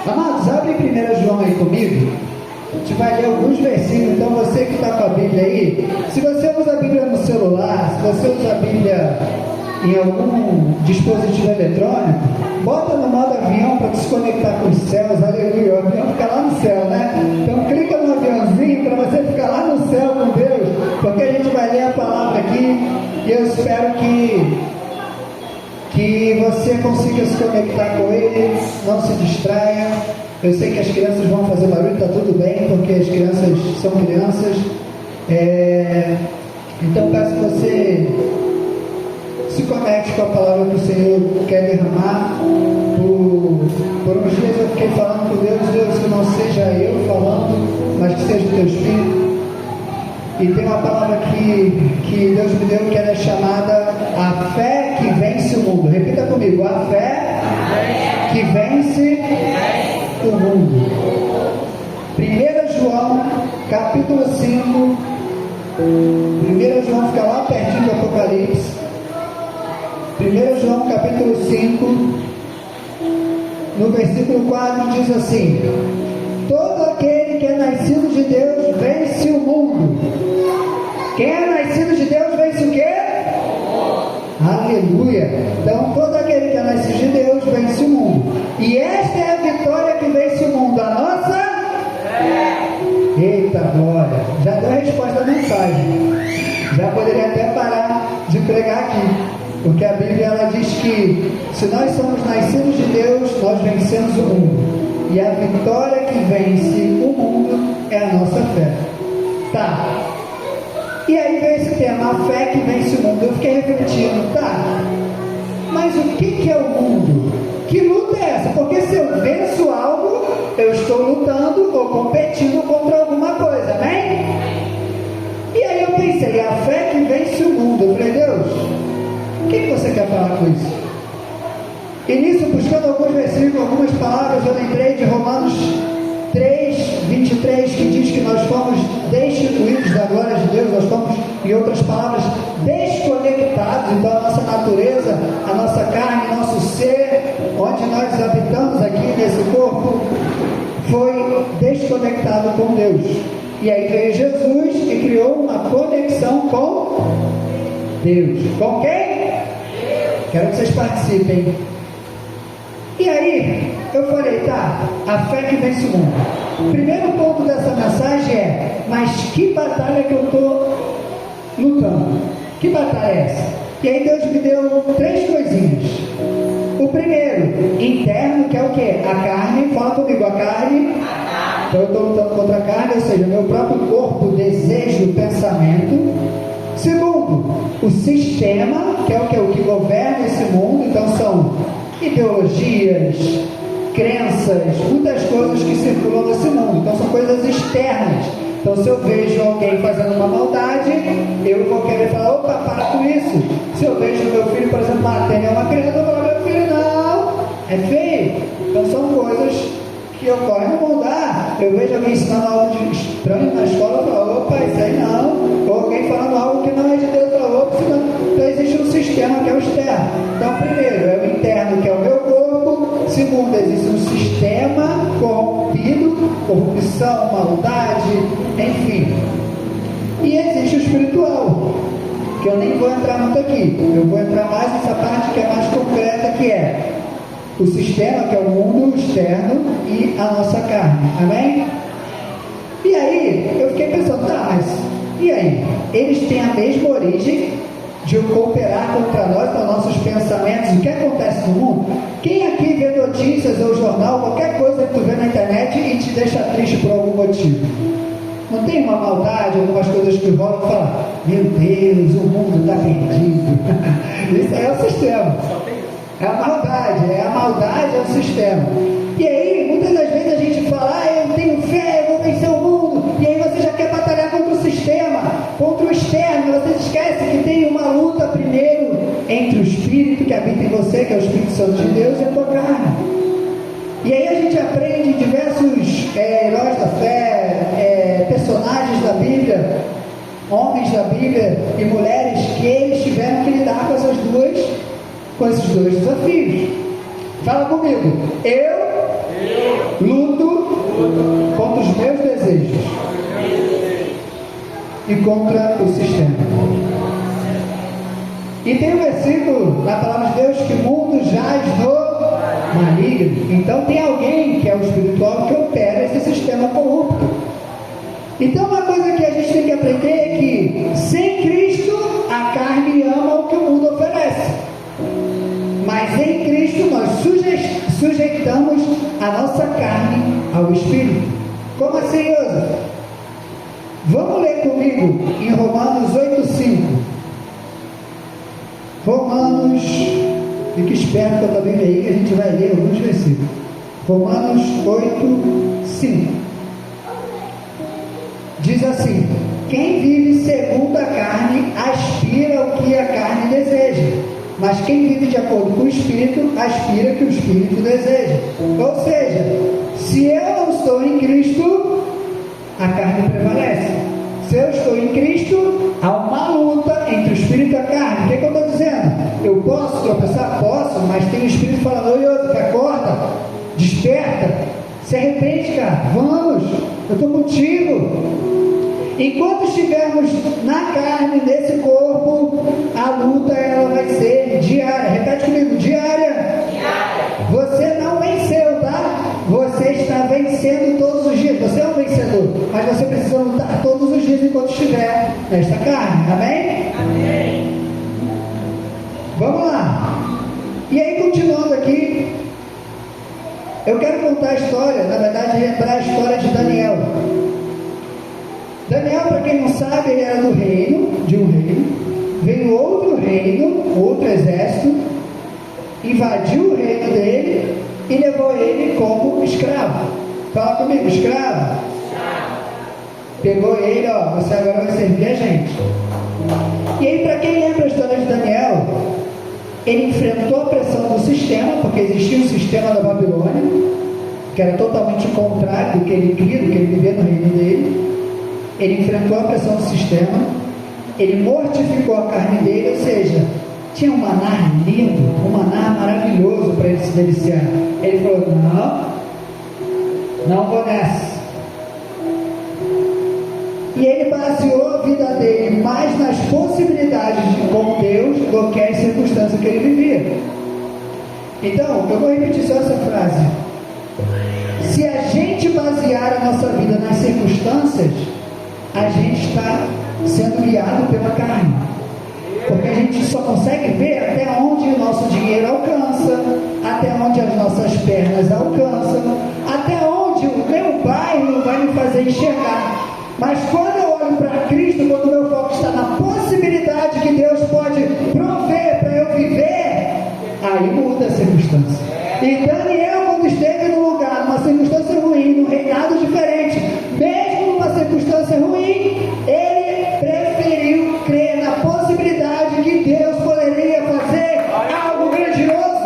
Amados, abre 1 João aí comigo. A gente vai ler alguns versículos. Então você que está com a Bíblia aí, se você usa a Bíblia no celular, se você usa a Bíblia em algum dispositivo eletrônico, bota no modo avião para se conectar com os céus. Aleluia, o avião fica lá no céu, né? Então clica no aviãozinho para você ficar lá no céu com Deus, porque a gente vai ler a palavra aqui e eu espero que você consiga se conectar com Ele, não se distraia. Eu sei que as crianças vão fazer barulho, está tudo bem, porque as crianças são crianças. Então peço que você se conecte com a palavra que o Senhor quer derramar. Por uns dias eu fiquei falando com Deus, que não seja eu falando, mas que seja o teu Espírito. E tem uma palavra que Deus me deu, que ela é chamada a fé que vence o mundo. Repita comigo: a fé que vence o mundo. 1 João capítulo 5. 1 João fica lá pertinho do Apocalipse. 1 João capítulo 5, no versículo 4 diz assim: todo aquele que é nascido de Deus vence o mundo. Quem é nascido de Deus vence o quê? Aleluia! Então todo aquele que é nascido de Deus vence o mundo. E esta é a vitória que vence o mundo, a nossa Eita glória! Já deu a resposta da mensagem. Já poderia até parar de pregar aqui, porque a Bíblia ela diz que se nós somos nascidos de Deus, nós vencemos o mundo. E a vitória que vence o mundo é a nossa fé. Tá. E aí vem esse tema, a fé que vence o mundo. Eu fiquei refletindo, tá? Mas o que é o mundo? Que luta é essa? Porque se eu venço algo, eu estou lutando ou competindo contra alguma coisa, amém? E aí eu pensei, a fé que vence o mundo. Eu falei, Deus, o que você quer falar com isso? E nisso, buscando alguns versículos, algumas palavras, eu lembrei de Romanos 3, 23, que diz que nós fomos destituídos da glória de Deus, nós fomos, em outras palavras, desconectados. Então a nossa natureza, a nossa carne, nosso ser, onde nós habitamos aqui nesse corpo, foi desconectado com Deus. E aí veio Jesus e criou uma conexão com Deus. Com quem? Quero que vocês participem. E aí, eu falei, tá, a fé que vence o mundo. O primeiro ponto dessa mensagem é, mas que batalha que eu estou lutando? Que batalha é essa? E aí Deus me deu 3 coisinhas. O primeiro, interno, que é o quê? A carne. Fala comigo, a carne. Então eu estou lutando contra a carne, ou seja, meu próprio corpo, desejo, pensamento. Segundo, o sistema, que é o que? O que governa esse mundo. Então são ideologias, crenças, muitas coisas que circulam nesse mundo. Então são coisas externas. Então se eu vejo alguém fazendo uma maldade, eu vou querer falar, opa, para com isso. Se eu vejo meu filho, por exemplo, matando uma criança, eu vou falar, meu filho, não, é feio. Então são coisas que ocorrem no mundo. Eu vejo alguém ensinando algo de estranho na escola, eu falo, opa, isso aí não. Ou alguém falando algo que não é de Deus, eu falo, opa, isso não. Então existe um sistema que é o externo. Então primeiro, é o interno, que é o meu corpo. Segundo, existe um sistema corrompido, corrupção, maldade, enfim. E existe o espiritual, que eu nem vou entrar muito aqui. Eu vou entrar mais nessa parte que é mais concreta, que é o sistema, que é o mundo externo, e a nossa carne, amém? E aí, eu fiquei pensando, tá, mas e aí? Eles têm a mesma origem de cooperar contra nós, com nossos pensamentos, o que acontece no mundo? Quem aqui vê notícias ou jornal, qualquer coisa que tu vê na internet e te deixa triste por algum motivo? Não tem uma maldade, algumas coisas que rolam e fala, meu Deus, o mundo está perdido. Isso aí é o sistema. É a maldade é o sistema. E aí, muitas das vezes a gente fala, eu tenho fé, eu vou vencer o mundo. E aí você já quer batalhar contra o sistema, contra o externo. Você esquece que tem uma luta primeiro entre o Espírito que habita em você, que é o Espírito Santo de Deus, e a tua carne. E aí a gente aprende diversos heróis da fé, personagens da Bíblia, homens da Bíblia e mulheres, que eles tiveram que lidar com esses dois desafios. Fala comigo. Eu luto contra os meus desejos e contra o sistema. E tem um versículo na palavra de Deus que o mundo jaz no maligno. Então tem alguém que é o espiritual que opera esse sistema corrupto. Então uma coisa que a gente tem que aprender é que sem Cristo a carne ama o que o mundo oferece, mas em Cristo nós sujeitamos a nossa carne ao Espírito. Como assim, Ilza? Vamos ler comigo em Romanos 8,5. Romanos, fique esperto que eu também leio, que a gente vai ler alguns versículos. Romanos 8,5 diz assim: quem vive segundo a carne aspira ao que a carne deseja, mas quem vive de acordo com o Espírito aspira que o Espírito deseja. Ou seja, se eu não estou em Cristo, a carne prevalece. Se eu estou em Cristo, há uma luta entre o Espírito e a carne. O que eu estou dizendo? Eu posso tropeçar? Posso, mas tem o Espírito falando: oi, outro, que acorda, desperta, se arrepende, cara, vamos, eu estou contigo. Enquanto estivermos na carne, nesse corpo, a luta ela vai ser diária. Repete comigo: diária. Você não venceu, tá? Você está vencendo todos os dias. Você é um vencedor, mas você precisa lutar todos os dias enquanto estiver nesta carne. Amém? Amém. Vamos lá. E aí, continuando aqui, eu quero contar a história, na verdade, lembrar a história de Daniel. Daniel, para quem não sabe, ele era do reino, de um reino. Veio outro reino, outro exército, invadiu o reino dele e levou ele como escravo. Fala comigo: escravo. Pegou ele, ó, você agora vai servir a gente. E aí, para quem lembra a história de Daniel, ele enfrentou a pressão do sistema, porque existia um sistema da Babilônia, que era totalmente o contrário do que ele cria, do que ele vivia no reino dele. Ele enfrentou a pressão do sistema, ele mortificou a carne dele, ou seja, tinha um maná lindo, um maná maravilhoso para ele se deliciar. Ele falou: não vou nessa. E ele baseou a vida dele mais nas possibilidades com Deus do que as circunstâncias que ele vivia. Então, eu vou repetir só essa frase: se a gente basear a nossa vida nas circunstâncias, a gente está sendo guiado pela carne, porque a gente só consegue ver até onde o nosso dinheiro alcança, até onde as nossas pernas alcançam, até onde o meu bairro vai me fazer enxergar. Mas quando eu olho para Cristo, quando o meu foco está na possibilidade que Deus pode prover para eu viver, aí muda a circunstância. E Daniel, quando esteve num lugar, numa circunstância ruim, num reinado diferente, mesmo numa circunstância ruim, ele preferiu crer na possibilidade que Deus poderia fazer algo grandioso.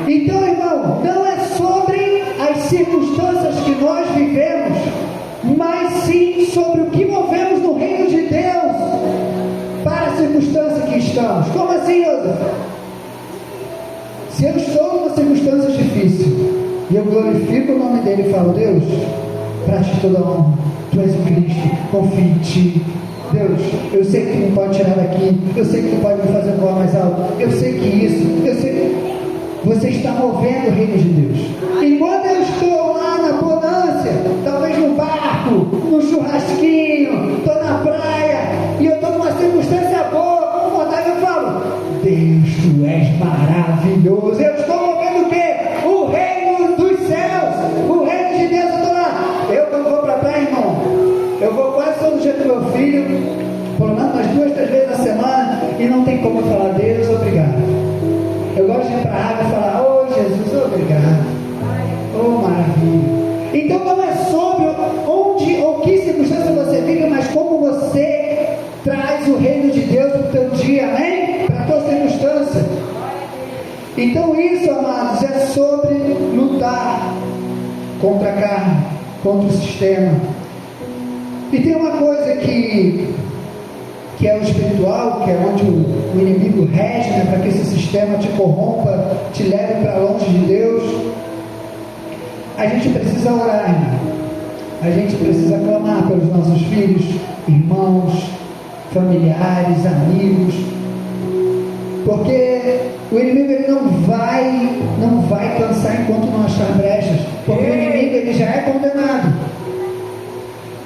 Então, irmão, não é sobre as circunstâncias que nós vivemos, mas sim sobre o que movemos no reino de Deus para a circunstância que estamos. Como assim, Ilza? Se eu estou numa circunstância difícil e eu glorifico o nome dele e falo: Deus, para ti toda a honra, tu és o Cristo, confio em ti. Deus, eu sei que tu não pode tirar daqui, eu sei que tu pode me fazer voar mais alto, eu sei que isso, eu sei que você está movendo o reino de Deus. E quando eu estou lá na bonância, talvez no barco, no churrasquinho, estou na praia, e eu estou numa circunstância boa, com vontade, eu falo: Deus, tu és maravilhoso. Eu estou movendo o quê? O reino dos céus, o reino de Deus. Eu estou lá. Eu não vou para a praia, irmão. Eu vou quase todo dia com meu filho, pelo menos umas 2, 3 vezes na semana, e não tem como falar: Deus, obrigado. Eu gosto de ir para a água e falar: oh Jesus, obrigado, oh maravilha. Então não é sobre onde ou que circunstância você vive, mas como você traz o reino de Deus para o teu dia, amém? Para a tua circunstância. Então isso, amados, é sobre lutar contra a carne, contra o sistema. E tem uma coisa que é o espiritual, que é onde o inimigo rege, né, para que esse sistema te corrompa, te leve para longe de Deus. gente precisa orar, irmão. A gente precisa clamar pelos nossos filhos, irmãos, familiares, amigos, porque o inimigo ele não vai cansar enquanto não achar brechas, porque o inimigo ele já é condenado,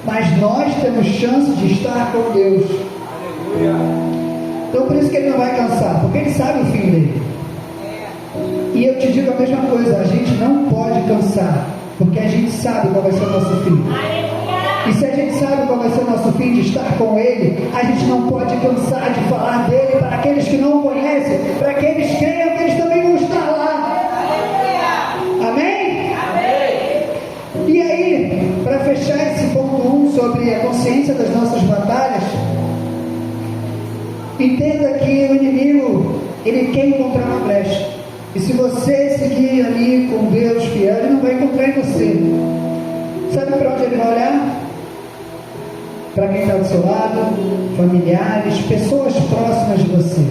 mas nós temos chance de estar com Deus. Então por isso que ele não vai cansar, porque ele sabe o fim dele. E eu te digo a mesma coisa, a gente não pode cansar, porque a gente sabe qual vai ser o nosso fim. E se a gente sabe qual vai ser o nosso fim de estar com Ele, a gente não pode cansar de falar dele para aqueles que não o conhecem, para que eles creiam que eles também vão estar lá. Amém? E aí, para fechar esse ponto 1 sobre a consciência das nossas batalhas, entenda que o inimigo, ele quer encontrar uma brecha. E se você seguir ali com Deus fiel, ele não vai encontrar em você. Sabe para onde ele vai olhar? Para quem está do seu lado, familiares, pessoas próximas de você,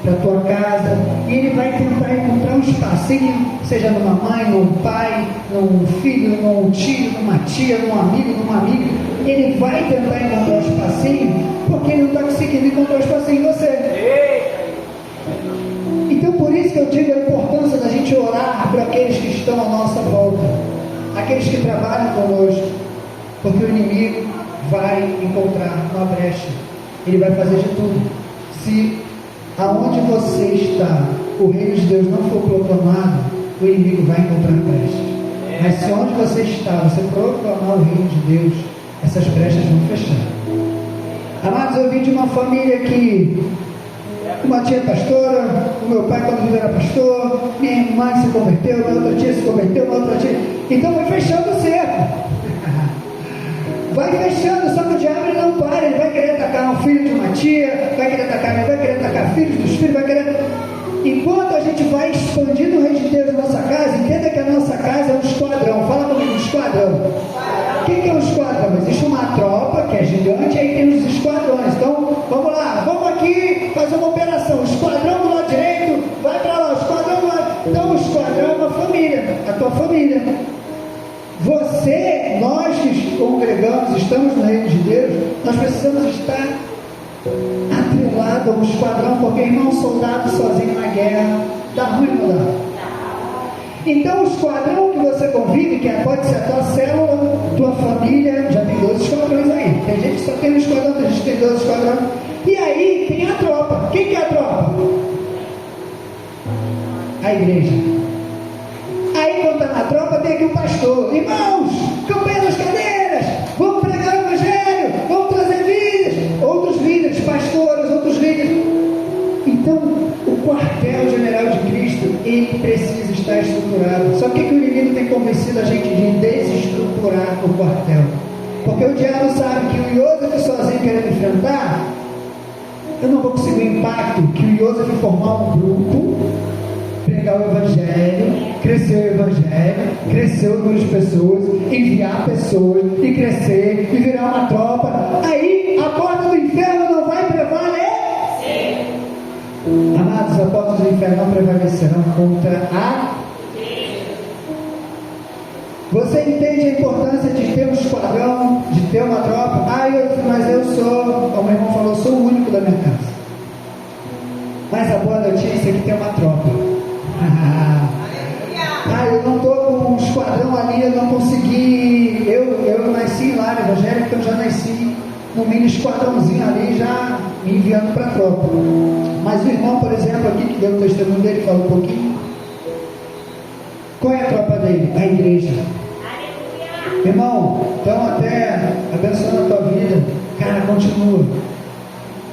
para a tua casa, e ele vai tentar encontrar um espacinho, seja numa mãe, num pai, num filho, num tio, numa tia, num amigo, numa amiga. Ele vai tentar encontrar um espacinho, porque ele não está conseguindo encontrar um espacinho em você. Então por isso que eu digo a importância da gente orar para aqueles que estão à nossa volta, aqueles que trabalham conosco, porque o inimigo vai encontrar uma brecha, ele vai fazer de tudo. Se aonde você está o reino de Deus não for proclamado, o inimigo vai encontrar brechas. Mas se onde você está, você proclamar o reino de Deus, essas brechas vão fechar. Amados, eu vim de uma família que uma tia é pastora, o meu pai quando era pastor, minha irmã se converteu, minha outra tia se converteu, minha outra tia. Então vai fechando o cerco. Vai fechando, só que o diabo ele não para, ele vai querer atacar um filho de uma tia, vai querer atacar filhos dos filhos, vai querer. Enquanto a gente vai expandindo o reino de Deus na nossa casa, entenda que a nossa casa é um esquadrão. Fala comigo, um esquadrão. O que é um esquadrão? Existe uma tropa que é gigante, aí tem os esquadrões. Então, vamos lá, vamos aqui fazer uma operação. O esquadrão do lado direito vai para lá, o esquadrão do lado. Então, o esquadrão é uma família, a tua família. Você, nós que congregamos, estamos no reino de Deus, nós precisamos estar atrelado a um esquadrão, porque irmão, soldado sozinho na guerra, dá ruim, não dá? Então o esquadrão que você convive, que pode ser a tua célula, tua família, já tem 12 esquadrões aí. Tem gente que só tem um esquadrão, tem gente que tem 12 esquadrões. E aí tem a tropa. Quem que é a tropa? A igreja. Aí quando está na tropa tem aqui o pastor. Irmãos, campanha das cadeiras, vamos pregar o evangelho, vamos trazer vidas. Outros líderes, pastores, outros líderes. Então, o quartel-general de Cristo, ele precisa estar estruturado. Só que o inimigo tem convencido a gente de desestruturar o quartel. Porque o diabo sabe que o Iosef sozinho querendo enfrentar, eu não vou conseguir o impacto que o Iosef formar um grupo, pregar o evangelho, crescer o evangelho, crescer o número de pessoas, enviar pessoas, e crescer, e virar uma tropa. Aí, a porta do inferno não vai prevalecer. Amados, as portas do inferno não prevalecerão contra a. Você entende a importância de ter um esquadrão, de ter uma tropa? Mas eu sou, como o irmão falou, sou o único da minha casa. Mas a boa notícia é que tem uma tropa. Eu não estou com um esquadrão ali, eu não consegui. Eu nasci lá no evangelho, então eu já nasci no mini esquadrãozinho ali, já me enviando para a tropa. Mas o irmão, por exemplo, aqui que deu o testemunho dele, fala um pouquinho. Qual é a tropa dele? A igreja. Irmão, então até abençoando a tua vida, cara,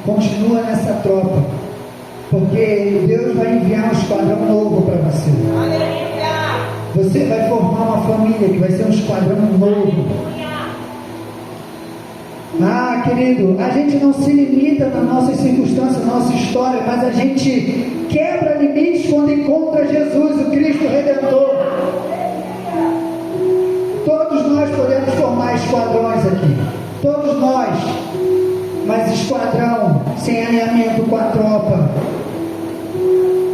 continua nessa tropa, porque Deus vai enviar um esquadrão novo para você. Você vai formar uma família que vai ser um esquadrão novo. Querido, a gente não se limita nas nossas circunstâncias, na nossa história, mas a gente quebra limites quando encontra Jesus, o Cristo Redentor. Todos nós podemos formar esquadrões aqui, todos nós, mas esquadrão sem alinhamento com a tropa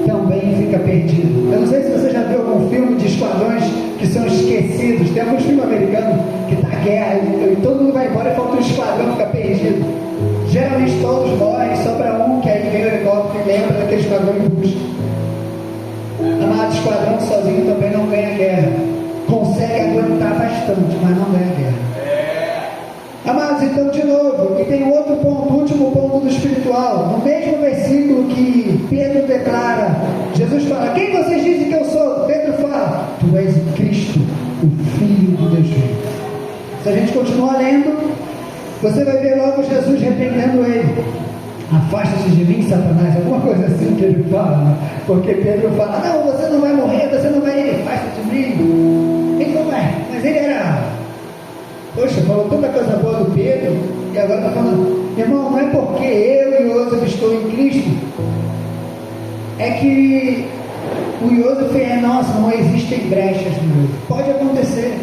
também fica perdido. Eu não sei se você já viu algum filme de esquadrões que são esquecidos. Já viu os filmes americanos que tá guerra e todo mundo vai embora e falta um esquadrão, fica perdido. Geralmente todos morrem, sobra um, que aí vem o helicóptero e lembra daquele esquadrão em busca. Amado, esquadrão sozinho também não ganha guerra. Consegue aguentar bastante, mas não ganha guerra. Amados, então de novo, e tem outro ponto, último ponto do espiritual. No mesmo versículo que Pedro declara, Jesus fala: quem vocês dizem que eu sou? Pedro fala: tu és o Cristo, o Filho de Deus vivo. Se a gente continuar lendo, você vai ver logo Jesus repreendendo ele. Afasta-se de mim, Satanás, alguma coisa assim que ele fala, né? Porque Pedro fala: não, você não vai morrer, você não vai, ele afasta de mim. Ele não vai, mas ele era, poxa, falou tanta coisa boa do Pedro, e agora está falando: irmão, não é porque eu e Joseph estou em Cristo, é que o Joseph é nosso, não existem brechas no Joseph. Pode acontecer.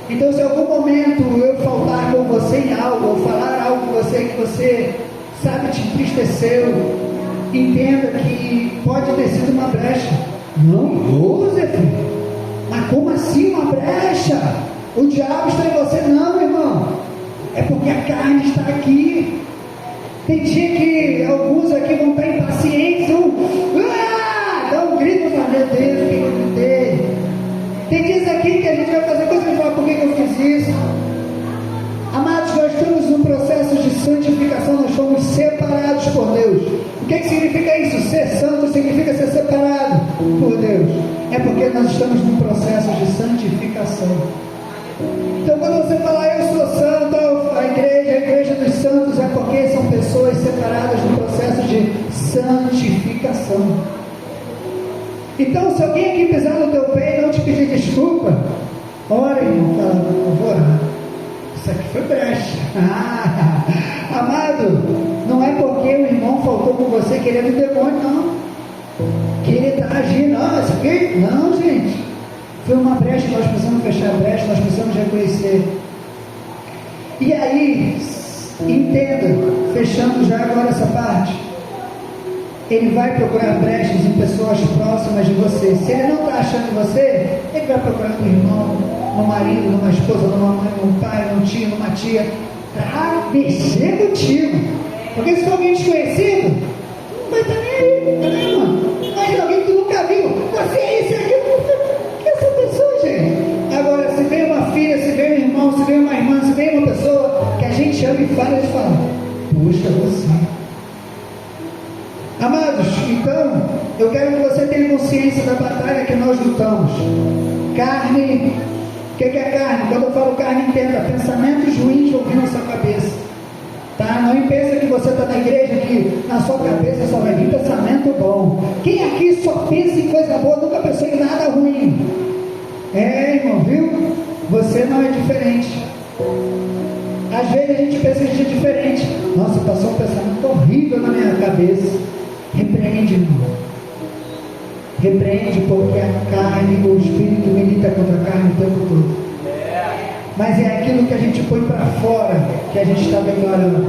Então, se em algum momento eu faltar com você em algo, ou falar algo com você que você sabe te entristeceu, entenda que pode ter sido uma brecha. Não, Joseph, mas como assim uma brecha? O diabo está em você? Não, irmão, é porque a carne está aqui. Tem dia que alguns aqui vão estar impacientes, dá um grito, meu Deus, o que eu gritei? Tem dias aqui que a gente vai fazer coisa e fala: por que eu fiz isso? Amados, nós estamos num processo de santificação, nós fomos separados por Deus. O que significa isso? Ser santo significa ser separado por Deus. É porque nós estamos num processo de santificação. Então, quando você fala eu sou santo, a igreja dos santos, é porque são pessoas separadas no processo de santificação. Então, se alguém aqui pisar no teu pé e não te pedir desculpa, ora, irmão, fala: eu vou orar. Isso aqui foi brecha. Amado, não é porque o irmão faltou com você querendo o demônio, não. Que ele está agindo, isso aqui, não, gente. Foi uma brecha, nós precisamos fechar a brecha, nós precisamos reconhecer. E aí, entenda, fechando já agora essa parte, ele vai procurar brechas em pessoas próximas de você. Se ele não está achando você, ele vai procurar no irmão, no marido, numa esposa, numa mãe, num pai, num tio, numa tia, para mexer contigo. Porque se for alguém desconhecido, não vai estar nem aí, irmão. Mas alguém que tu nunca viu, você é isso aqui, que é essa pessoa, gente? Agora, se vem uma filha, se vem um irmão, se vem uma irmã, se vem uma pessoa que a gente ama e fala, eles falam: puxa, você. Amados, então, eu quero que você tenha consciência da batalha que nós lutamos. Carne, o que é carne? Quando eu falo carne, entenda: pensamentos ruins vão vir na sua cabeça. Tá? Não pensa que você está na igreja que na sua cabeça só vai vir pensamento bom. Quem aqui só pensa em coisa boa, nunca pensou em nada ruim? Irmão, viu? Você não é diferente. Às vezes a gente pensa que a gente é diferente. Nossa, passou um pensamento horrível na minha cabeça. Repreende, irmão. Repreende, porque a carne, o espírito milita contra a carne o tempo todo. Mas é aquilo que a gente põe para fora que a gente está declarando.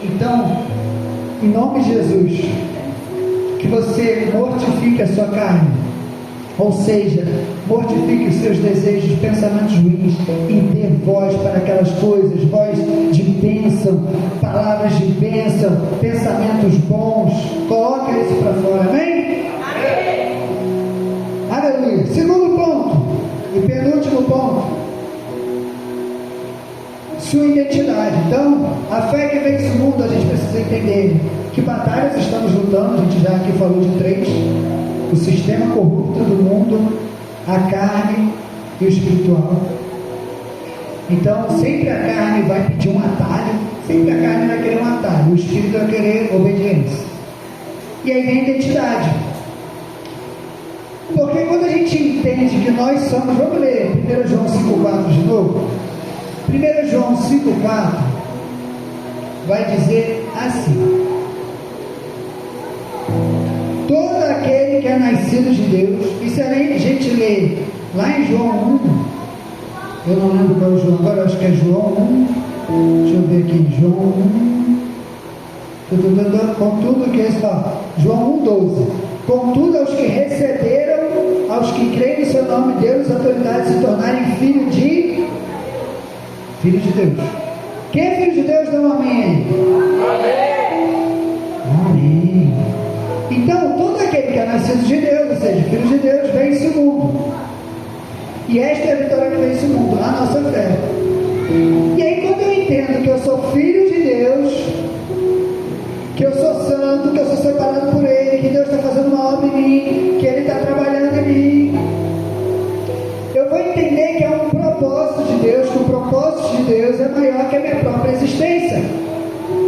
Então, em nome de Jesus, que você mortifique a sua carne, ou seja, mortifique os seus desejos, pensamentos ruins, e dê voz para aquelas coisas, voz de bênção, palavras de bênção, pensamentos bons. Coloca isso para fora, amém? Amém. Aleluia. Segundo ponto, e penúltimo ponto, sua identidade. Então, a fé que vence o mundo, a gente precisa entender que batalhas estamos lutando. A gente já aqui falou de 3: o sistema corrupto do mundo, a carne e o espiritual. Então, sempre a carne vai pedir um atalho, sempre a carne vai querer um atalho, o espírito vai querer obediência. E aí vem a identidade. Porque quando a gente entende que nós somos, vamos ler 1 João 5,4 de novo. 1 João 5,4 vai dizer assim: todo aquele que é nascido de Deus. E se a gente ler lá em João 1, eu não lembro qual é o João agora, eu acho que é João 1, deixa eu ver aqui, João 1, contudo que é isso, João 1,12: contudo aos que receberam aos que creem no seu nome, deu-lhes autoridade de se tornarem filhos de Deus. Quem é filho de Deus, dá um amém. Amém. Então, todo aquele que é nascido de Deus, ou seja, filho de Deus, vence o mundo. E esta é a vitória que vence o mundo, a nossa fé. E aí, quando eu entendo que eu sou filho de Deus, que eu sou santo, que eu sou separado por Ele, que Deus está fazendo uma obra em mim, que Ele está trabalhando em mim, eu vou entender que é um propósito de Deus, que o propósito de Deus é maior que a minha própria existência.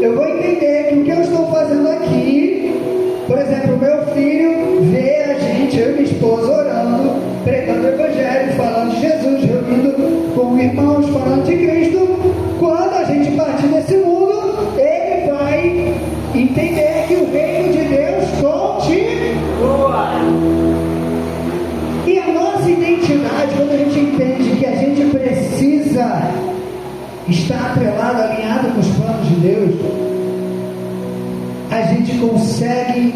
Eu vou entender que o que eu estou fazendo aqui, por exemplo, o meu filho vê a gente, eu e minha esposa, orando, pregando o Evangelho, falando de Jesus, reunindo com irmãos, falando de Cristo. Quando a gente partir desse mundo, ele vai entender que o reino de Deus continua. E a nossa identidade, quando a gente entende que a gente precisa estar atrelado, alinhado com os planos de Deus, a gente consegue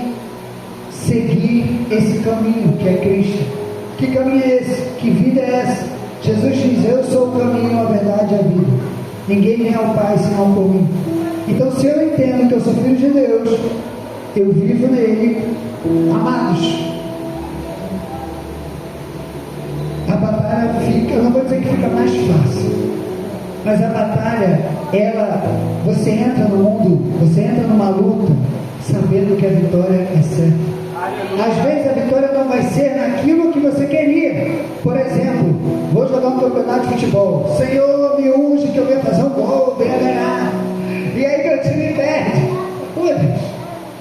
seguir esse caminho que é Cristo. Que caminho é esse? Que vida é essa? Jesus diz: eu sou o caminho, a verdade e a vida. Ninguém vem ao Pai senão por mim. Então, se eu entendo que eu sou filho de Deus, eu vivo nele. Amados, a batalha fica, eu não vou dizer que fica mais fácil, mas a batalha, você entra no mundo, você entra numa luta, sabendo que a vitória é certa. Às vezes a vitória não vai ser naquilo que você queria. Por exemplo, vou jogar um campeonato de futebol. Senhor, me unge que eu venha fazer um gol, venha ganhar. E aí meu time perde. Pô, Deus,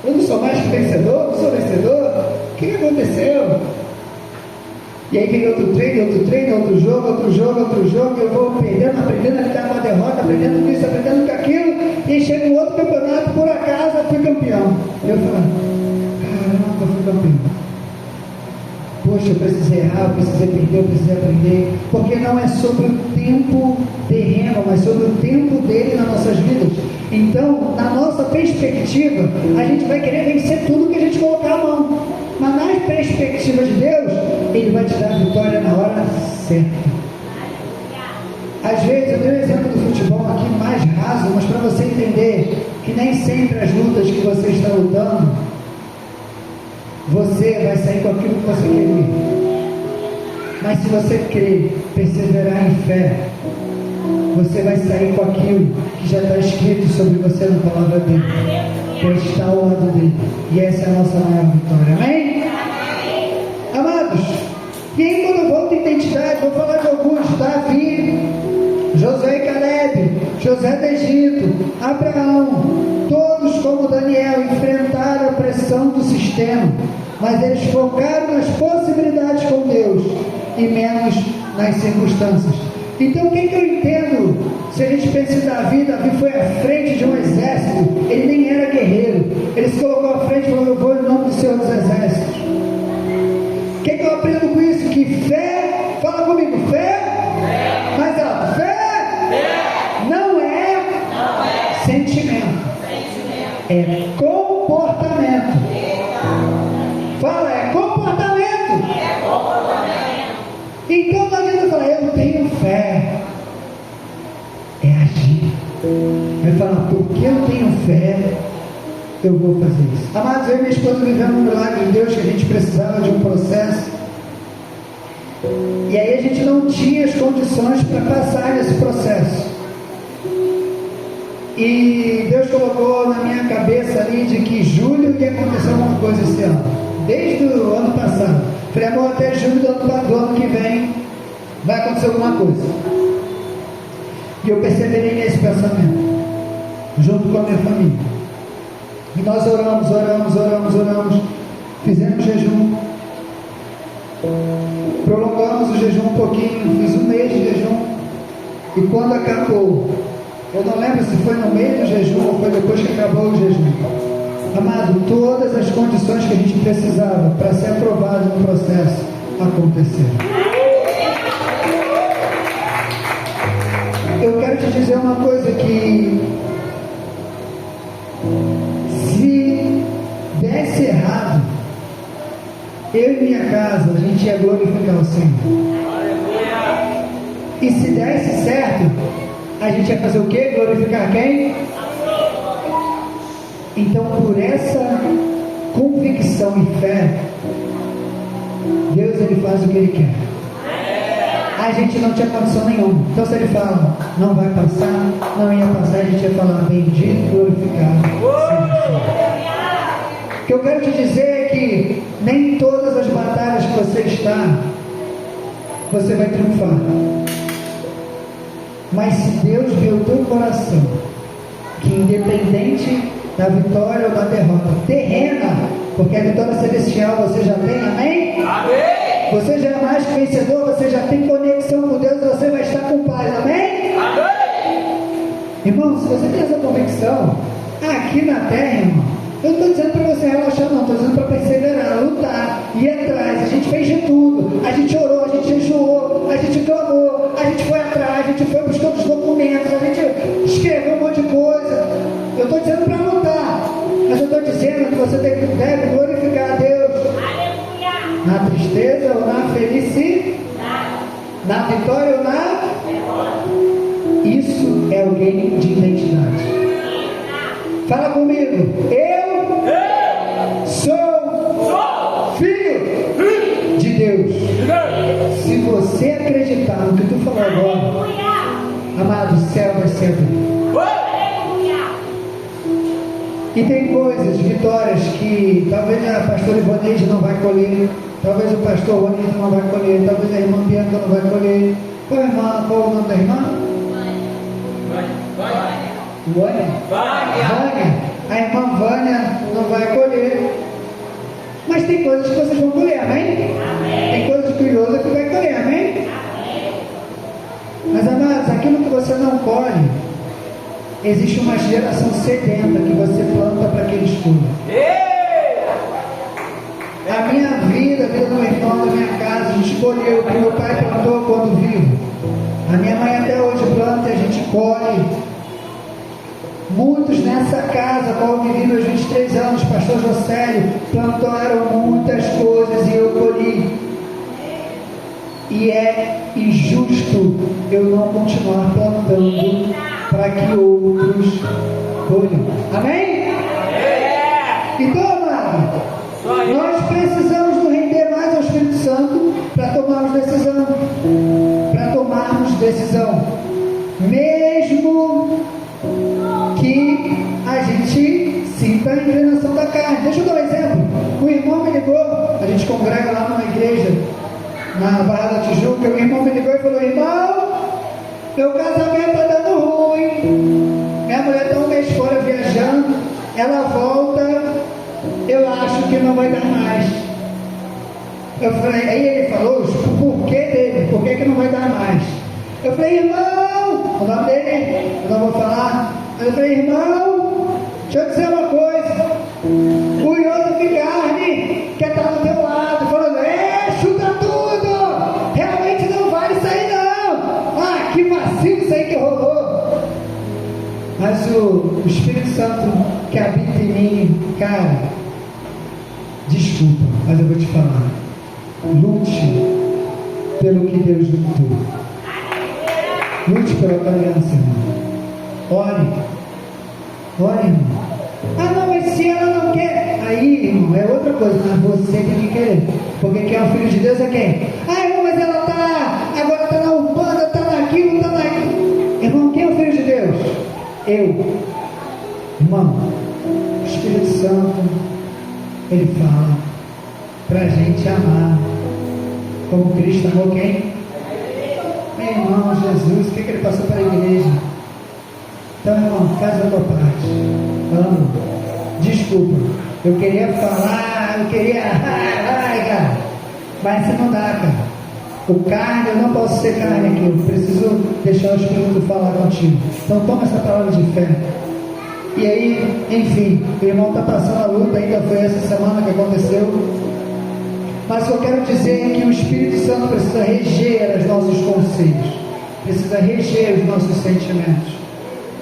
eu não sou mais que vencedor, não sou vencedor. O que aconteceu? E aí vem outro treino, outro jogo, eu vou aprendendo a lidar com a derrota, aprendendo isso, aprendendo com aquilo, e chega um outro campeonato, por acaso eu fui campeão. Eu falo: caramba, eu fui campeão. Poxa, eu precisei errar, eu precisei perder, eu precisei aprender, porque não é sobre o tempo terreno, mas sobre o tempo dele nas nossas vidas. Então, na nossa perspectiva, a gente vai querer vencer tudo que a gente colocar a mão, mas na perspectiva de Deus, Ele vai te dar a vitória na hora certa. Às vezes, eu dei um exemplo do futebol aqui mais raso, mas para você entender que nem sempre as lutas que você está lutando, você vai sair com aquilo que você queria. Mas se você crer, perseverar em fé, você vai sair com aquilo que já está escrito sobre você na palavra dele, que está ao lado dele. E essa é a nossa maior vitória. Amém? Amados, e aí quando eu volto à identidade, vou falar de alguns: Davi, Josué e Caleb, José do Egito, Abraão. Todos, como Daniel, enfrentaram a pressão do sistema, mas eles focaram nas possibilidades com Deus e menos nas circunstâncias. Então, o que eu entendo? Se a gente pensa em Davi foi à frente de um exército, ele nem era guerreiro, ele se colocou à frente e falou: eu vou em nome do Senhor dos Exércitos. O que eu aprendo com isso? Que fé, fala comigo, fé, mais alto, fé, não é sentimento, é comportamento. Fala, é comportamento. Então não adianta falar: eu tenho fé. É agir. É falar: porque eu tenho fé, eu vou fazer isso. Amados, eu e minha esposa vivemos um milagre de Deus, que a gente precisava de um processo, e aí a gente não tinha as condições para passar nesse processo. E Deus colocou na minha cabeça ali de que julho ia acontecer alguma coisa esse ano, desde o ano passado. Falei: amor, até julho do ano que vem vai acontecer alguma coisa. E eu perseverei nesse pensamento, junto com a minha família. E nós oramos, fizemos jejum, prolongamos o jejum um pouquinho, fiz um mês de jejum, e quando acabou, eu não lembro se foi no meio do jejum ou foi depois que acabou o jejum. Amado, todas as condições que a gente precisava para ser aprovado no processo aconteceram. Eu quero te dizer uma coisa, que se desse errado, eu e minha casa casa, a gente ia glorificar o Senhor. E se desse certo, a gente ia fazer o quê? Glorificar quem? Então, por essa convicção e fé, Deus ele faz o que Ele quer. A gente não tinha condição nenhuma. Então, se Ele fala, não vai passar, não ia passar, a gente ia falar, bendito, glorificado. O que eu quero te dizer é que nem todas as batalhas que você está, você vai triunfar. Mas se Deus vê o teu coração, que independente da vitória ou da derrota terrena, porque a vitória celestial você já tem, amém? Amém! Você já é mais que vencedor, você já tem conexão com Deus, você vai estar com paz, amém? Amém! Irmão, se você tem essa convicção, aqui na terra, irmão, eu não estou dizendo para você relaxar, não, estou dizendo para perseverar, lutar, ir atrás. A gente fez de tudo, a gente orou, a gente jejuou, a gente clamou, a gente foi atrás, a gente foi buscando os documentos, a gente escreveu um monte de coisa. Eu estou dizendo para lutar, mas eu estou dizendo que você deve glorificar a Deus. Aleluia. Na tristeza ou na felicidade, na vitória ou na derrota. Isso é alguém de identidade. Fala comigo. Eu sou filho de Deus. Se você acreditar no que tu falou agora, amado, o céu vai ser aberto. E tem coisas, vitórias que talvez a pastora Ivaneide não vai colher, talvez o pastor Juanito não vai colher, talvez a irmã Bianca não vai colher. Qual o nome da irmã? Vânia. A irmã Vânia não vai colher. Mas tem coisas que vocês vão colher, amém? Tem coisas curiosas que vai colher, amém? Mas amados, aquilo que você não colhe, existe uma geração sedenta que você planta para que eles colham. A minha vida, a vida do meu irmão, da minha casa, a gente colheu o que meu pai plantou quando vivo. A minha mãe até hoje planta e a gente colhe. Muitos nessa casa, qual eu vivi meus 23 anos, pastor Josélio, plantaram muitas coisas e eu colhi. E é injusto eu não continuar plantando para que outros colham. Amém? Então, amado, nós precisamos nos render mais ao Espírito Santo para tomarmos decisão. Mesmo que a gente sinta a inclinação da carne. Deixa eu dar um exemplo. O irmão me ligou, a gente congrega lá numa igreja na Barra da Tijuca. O irmão me ligou e falou: irmão, meu casamento está dando ruim, minha mulher está um mês fora viajando, ela volta, eu acho que não vai dar mais. Eu falei, aí ele falou o porquê dele, por que não vai dar mais. Eu falei, irmão, o nome dele eu não vou falar. Eu falei, irmão, deixa eu dizer uma coisa, o iodo de carne quer estar do teu lado, falando, chuta tudo, realmente não vale isso aí não. Ah, que vacilo isso aí que rolou. Mas o Espírito Santo que habita em mim, cara, desculpa, mas eu vou te falar, lute pelo que Deus lutou. Lute pela tua aliança, irmão. Ore, irmão. Ah, não, mas se ela não quer, aí, irmão, é outra coisa, mas você tem que querer. Porque quem é o filho de Deus é quem? Ah, irmão, mas ela agora está na Umbanda, está naquilo, está naquilo. Irmão, quem é o filho de Deus? Eu. Irmão, o Espírito Santo, ele fala para a gente amar como Cristo amou quem? Meu irmão Jesus, o que ele passou para a igreja? Então, irmão, faz a tua parte. Vamos. Desculpa, eu queria falar, cara, mas você não dá, cara. O carne, eu não posso ser carne aqui, eu preciso deixar o Espírito falar contigo. Então toma essa palavra de fé. E aí, enfim, o irmão está passando a luta, ainda foi essa semana que aconteceu. Mas o que eu quero dizer é que o Espírito Santo precisa reger os nossos conceitos, precisa reger os nossos sentimentos.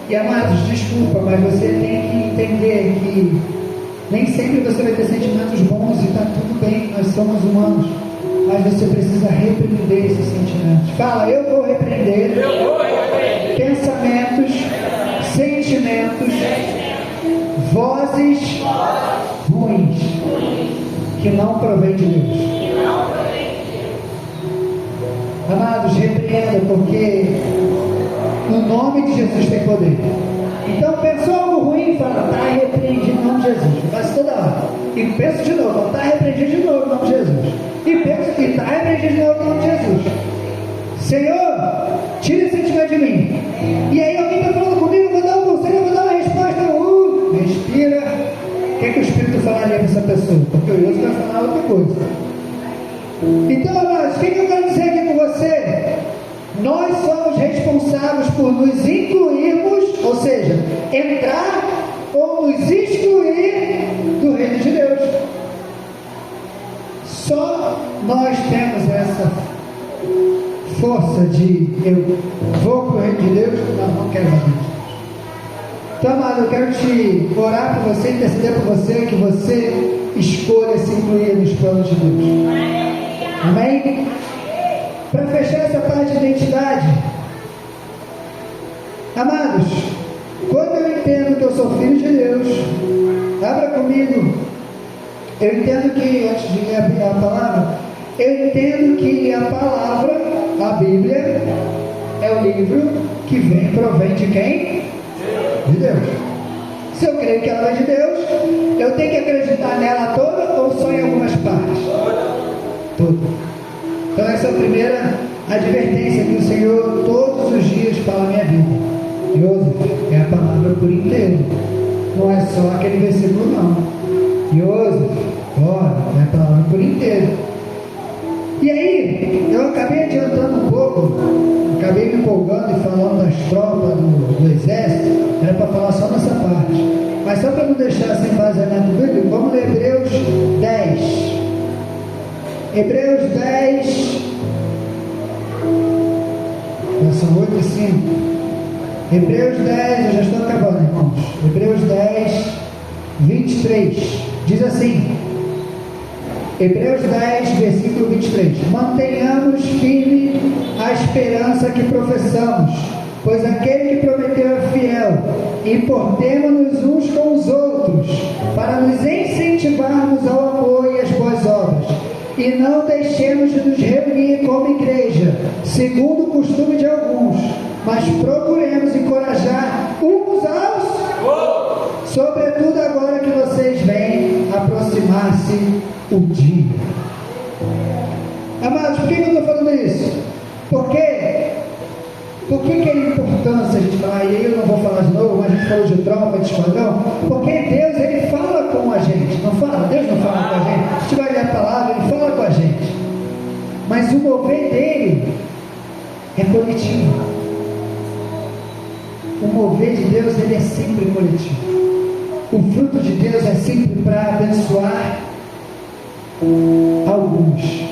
E amados, desculpa, mas você tem que entender que nem sempre você vai ter sentimentos bons e está tudo bem, nós somos humanos. mas você precisa repreender esses sentimentos. Fala, eu vou repreender pensamentos, sentimentos, vozes ruins que não provém de Deus. Amados, repreenda, porque no nome de Jesus tem poder. Então pensou algo ruim, fala, está repreendido em nome de Jesus. Faz toda hora. E pensa de novo, está repreendido de novo em nome de Jesus. E pensa que está repreendido de novo em nome de Jesus. Senhor, tira esse sentimento de mim. E aí alguém está falando comigo, eu vou dar um conselho, eu vou dar uma resposta. Respira. O que é que o Espírito falaria para essa pessoa? Porque o Deus vai falar outra coisa. Então, amados, o que eu quero dizer aqui com você? Nós somos responsáveis por nos incluirmos, ou seja, entrar ou nos excluir do reino de Deus. Só nós temos essa força de eu vou para o reino de Deus, não quero mais Deus. Então, amado, eu quero te orar por você, interceder por você, que você escolha se incluir nos planos de Deus. Amém? Para fechar essa parte de identidade, amados, quando eu entendo que eu sou filho de Deus, abra comigo, eu entendo que, antes de ler a palavra, eu entendo que a palavra, a Bíblia, é o livro que provém de quem? De Deus. Se eu creio que ela é de Deus, eu tenho que acreditar nela toda ou só em algumas partes? Toda. Então essa é a primeira advertência que o Senhor todos os dias fala na minha vida. Joseph, é a palavra por inteiro. Não é só aquele versículo não. Joseph, ora, é a palavra por inteiro. E aí, eu acabei adiantando um pouco, acabei me empolgando e falando das tropas do exército, era para falar só nessa parte. Mas só para não deixar sem baseamento bíblico, vamos ler Hebreus 10. Hebreus 10, versão 8 e 5. Hebreus 10, eu já estou acabando, irmãos. Hebreus 10, 23, diz assim. Hebreus 10, versículo 23. Mantenhamos firme a esperança que professamos, pois aquele que prometeu é fiel. Importemo-nos uns com os outros, para nos incentivarmos ao amor e às boas obras. E não deixemos de nos reunir como igreja, segundo o costume de alguns, mas procuremos encorajar uns aos outros, sobretudo agora que vocês veem aproximar-se o dia. Amados, por que eu estou falando isso? Por que é importância a gente falar, e aí eu não vou falar de novo, mas a gente falou de tropa, de esquadrão, porque Deus, Ele fala com a gente, não fala? Deus não fala com a gente, a gente vai ler a palavra, Ele fala com a gente, mas o mover dele é coletivo. O mover de Deus, ele é sempre coletivo. O fruto de Deus é sempre para abençoar alguns.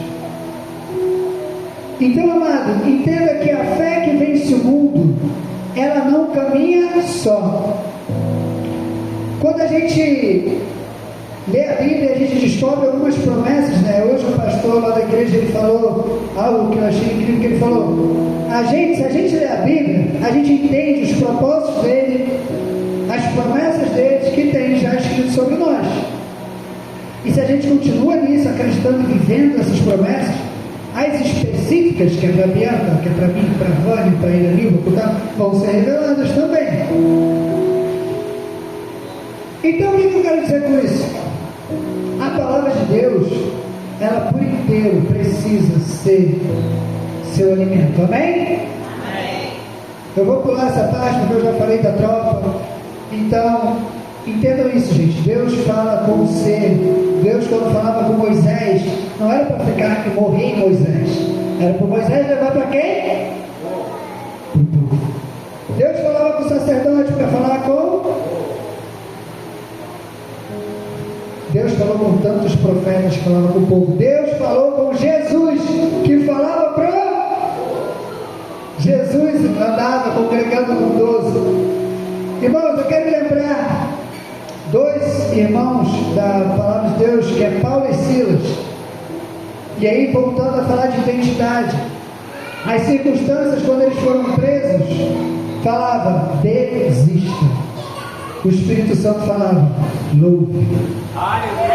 Então, amado, entenda que a fé que vence o mundo, ela não caminha só. Quando a gente lê a Bíblia, a gente descobre algumas promessas, né? Hoje o pastor lá da igreja, ele falou algo que eu achei incrível, que ele falou, se a gente lê a Bíblia, a gente entende os propósitos dele, as promessas deles que tem já escrito sobre nós. E se a gente continua nisso, acreditando e vivendo essas promessas, as específicas, que é para a Bianca, que é para mim, para a Vânia, para a Irani, vão ser reveladas também. Então, o que eu quero dizer com isso? A palavra de Deus, ela por inteiro precisa ser seu alimento. Amém? Amém. Eu vou pular essa parte, porque eu já falei da tropa. Então, entendam isso, gente. Deus fala com o ser. Deus, quando falava com Moisés, não era para ficar e morrer em Moisés. Era para Moisés levar para quem? Deus falava com o sacerdote para falar com... Deus falou com tantos profetas que falavam com o povo. Deus falou com Jesus, que falava para... Jesus andava congregando com 12. Irmãos, eu quero me lembrar dois irmãos da palavra de Deus, que é Paulo e Silas. E aí, voltando a falar de identidade, as circunstâncias, quando eles foram presos, falava, desista. O Espírito Santo falava, louve.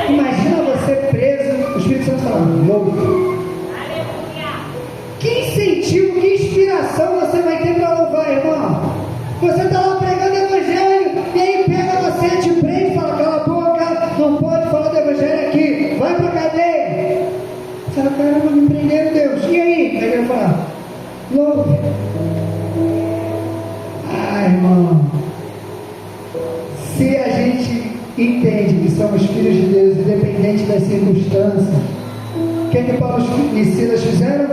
Imagina você preso, o Espírito Santo falava, louve. Que incentivo, que inspiração você vai ter para louvar, irmão? Você está lá pregando o Evangelho, e aí pega você, te prende e fala, cala a boca, não pode falar do Evangelho aqui, vai para a cadeia. Você fala, caramba, me prenderam, Deus. E aí? Aí ele vai falar, louve. Irmão, se a gente entende que somos filhos de Deus, independente das circunstâncias, o que Paulo e Silas fizeram?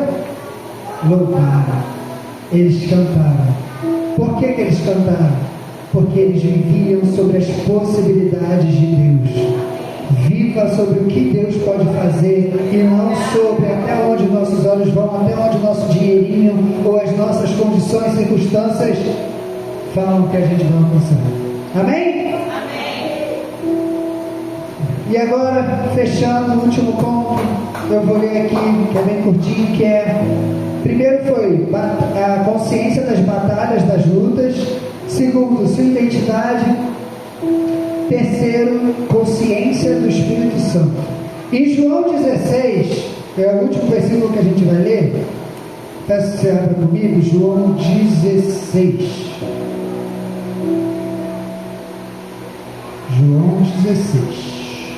Louvaram, eles cantaram. Por que eles cantaram? Porque eles viviam sobre as possibilidades de Deus. Viva sobre o que Deus pode fazer e não sobre até onde nossos olhos vão, até onde nosso dinheirinho ou as nossas condições e circunstâncias falam que a gente não alcançar. Amém? Amém. E agora, fechando o último ponto, eu vou ler aqui, que é bem curtinho, que é, primeiro foi a consciência das batalhas, das lutas. Segundo, sua identidade. Terceiro, consciência do Espírito Santo. Em João 16, é o último versículo que a gente vai ler. Peço que você abra comigo, João 16. João 16,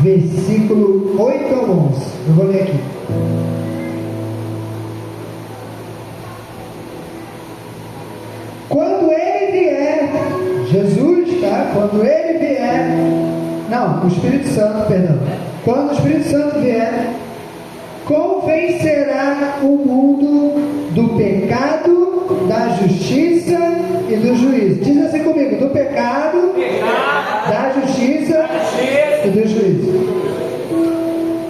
versículo 8 ao 11. Eu vou ler aqui. Quando ele vier, Jesus, tá? Quando ele vier, não, o Espírito Santo, perdão. Quando o Espírito Santo vier, convencerá o mundo do pecado, da justiça e do juízo. Diz assim comigo, do pecado, da justiça e do juízo.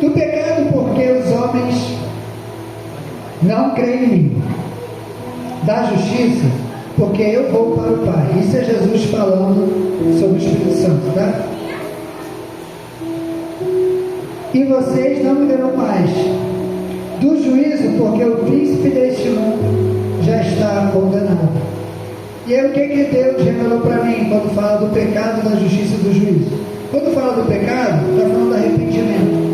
Do pecado, porque os homens não creem em mim. Da justiça, porque eu vou para o Pai. Isso é Jesus falando sobre o Espírito Santo, tá? E vocês não me verão mais. Do juízo, porque o príncipe deste mundo já está condenado. E aí o que Deus revelou para mim quando fala do pecado, da justiça e do juízo? Quando fala do pecado, está falando do arrependimento.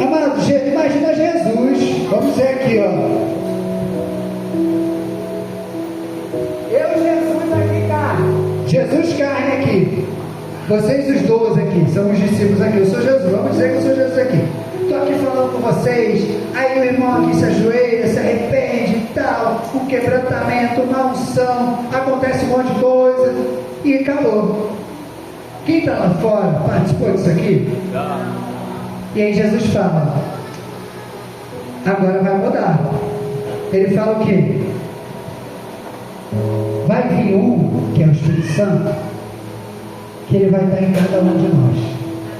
Amados, imagina Jesus, vamos dizer aqui, ó. Jesus aqui, carne. Jesus carne aqui. Vocês os 12 aqui, são os discípulos aqui. Eu sou Jesus, vamos dizer que eu sou Jesus aqui. Estou aqui falando com vocês. Aí o irmão aqui se ajoelha, se arrepende e tal. Um quebrantamento, uma unção. Acontece um monte de coisa. E acabou. Quem está lá fora participou disso aqui? E aí Jesus fala: agora vai mudar. Ele fala o quê? Vai vir um, que é o Espírito Santo, que ele vai estar em cada um de nós.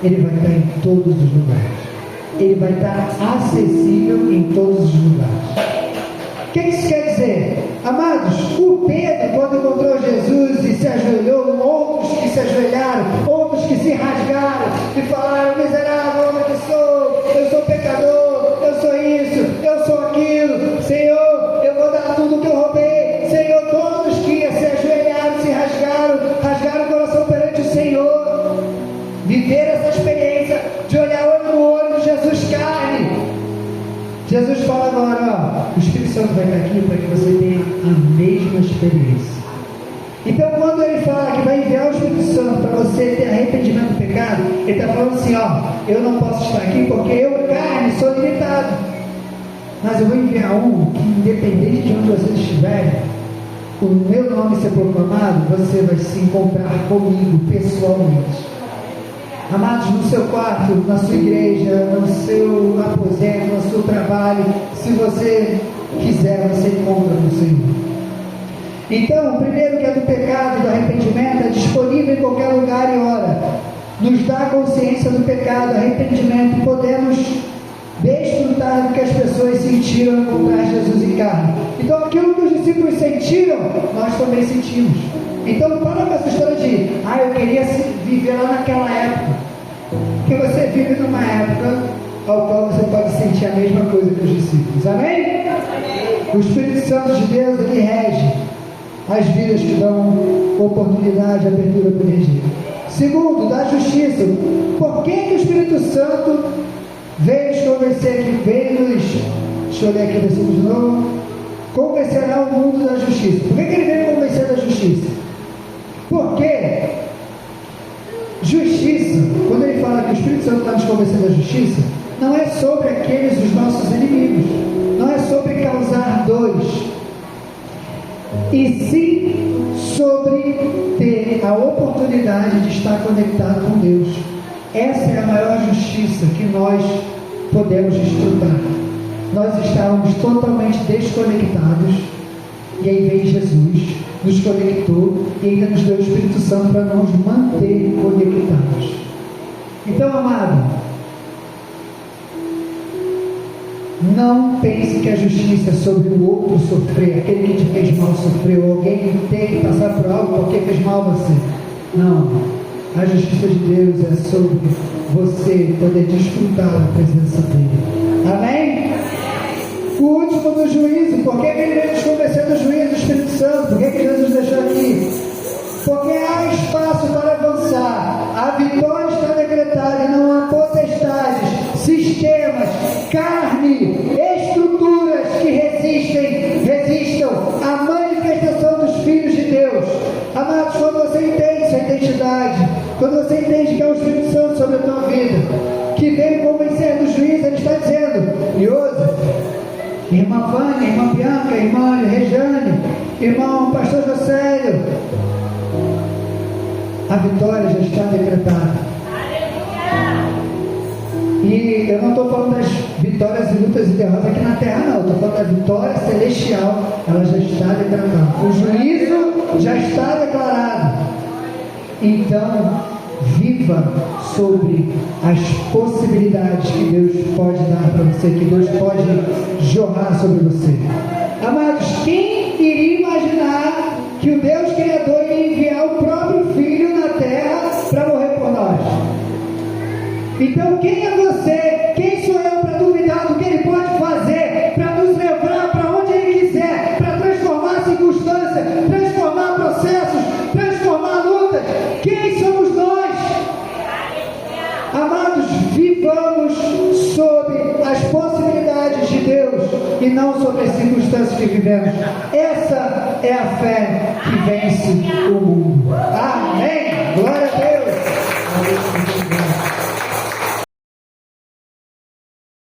Ele vai estar em todos os lugares. Ele vai estar acessível em todos os lugares. O que isso quer dizer? Amados, o Pedro, quando encontrou Jesus e se ajoelhou, outros que se ajoelharam, outros que se rasgaram e falaram: miserável homem que sou, eu sou pecador, eu sou isso, eu sou aquilo, Senhor, eu vou dar tudo que eu roubei. Senhor, todos que se ajoelharam, se rasgaram o coração perante o Senhor, viver essa experiência de olhar olho no olho de Jesus carne. Jesus fala agora, ó, o Espírito Santo vai estar aqui para que você tenha a mesma experiência. Então, quando ele fala que vai enviar o Espírito Santo para você ter arrependimento do pecado, ele está falando assim, ó, eu não posso estar aqui porque eu, carne, sou limitado. Mas eu vou enviar um que, independente de onde você estiver, o meu nome ser proclamado, você vai se encontrar comigo pessoalmente. Amados, no seu quarto, na sua igreja, no seu aposento, no seu trabalho, se você quiser, você encontra com o Senhor. Então, o primeiro, que é do pecado, do arrependimento, é disponível em qualquer lugar e hora. Nos dá consciência do pecado, arrependimento, e podemos desfrutar do que as pessoas sentiram encontrar Jesus em carne. Então, aquilo que os discípulos sentiram, nós também sentimos. Então, para com essa história de eu queria viver lá naquela época. Porque você vive numa época ao qual você pode sentir a mesma coisa que os discípulos. Amém? O Espírito Santo de Deus, ele rege as vidas que dão oportunidade, abertura para energia. Segundo, da justiça. Por que o Espírito Santo veio nos convencer aqui? Deixa eu ler aqui o versículo de novo. Convencerá o mundo da justiça. Por que ele veio convencer da justiça? Porque justiça, quando ele fala que o Espírito Santo está nos convencendo da justiça, não é sobre aqueles os nossos inimigos, não é sobre causar dores, e sim sobre ter a oportunidade de estar conectado com Deus. Essa é a maior justiça que nós podemos desfrutar. Nós estávamos totalmente desconectados, e aí veio Jesus, nos conectou e ainda nos deu o Espírito Santo para nos manter conectados. Então, amado, não pense que a justiça é sobre o outro sofrer, aquele que te fez mal sofreu, alguém que tem que passar por algo porque fez mal a você. Não, a justiça de Deus é sobre você poder desfrutar da presença dele. Amém? O último do juízo. Por que ele veio nos convencer do juízo do Espírito Santo? Por que Jesus deixou aqui? Porque há espaço para avançar. A vitória está decretada e não há potestades, sistemas, carne, estruturas que resistam à manifestação dos filhos de Deus. Amados, quando você entende sua identidade, quando você entende que é o Espírito Santo sobre a tua vida, que veio convencer do juízo, ele está dizendo: Iose, irmã Vânia, irmã Bianca, irmã Rejane, irmão pastor Josélio, a vitória já está decretada. E eu não estou falando das vitórias e lutas e derrotas aqui na terra, não. Estou falando da vitória celestial. Ela já está decretada. O juízo já está declarado. Então, viva sobre as possibilidades que Deus pode dar para você, que Deus pode jorrar sobre você. Amados, quem iria imaginar que o Deus Criador ia enviar o próprio Filho na terra para morrer por nós? Então, quem é você? Quem sou eu para duvidar do que Ele pode fazer para nos levar para onde Ele quiser, para transformar circunstâncias, transformar processos, transformar lutas? Quem somos nós? Amados, vivamos sob as possibilidades de Deus e não sobre as circunstâncias que vivemos. Essa é a fé que vence o mundo. Amém. Glória a Deus.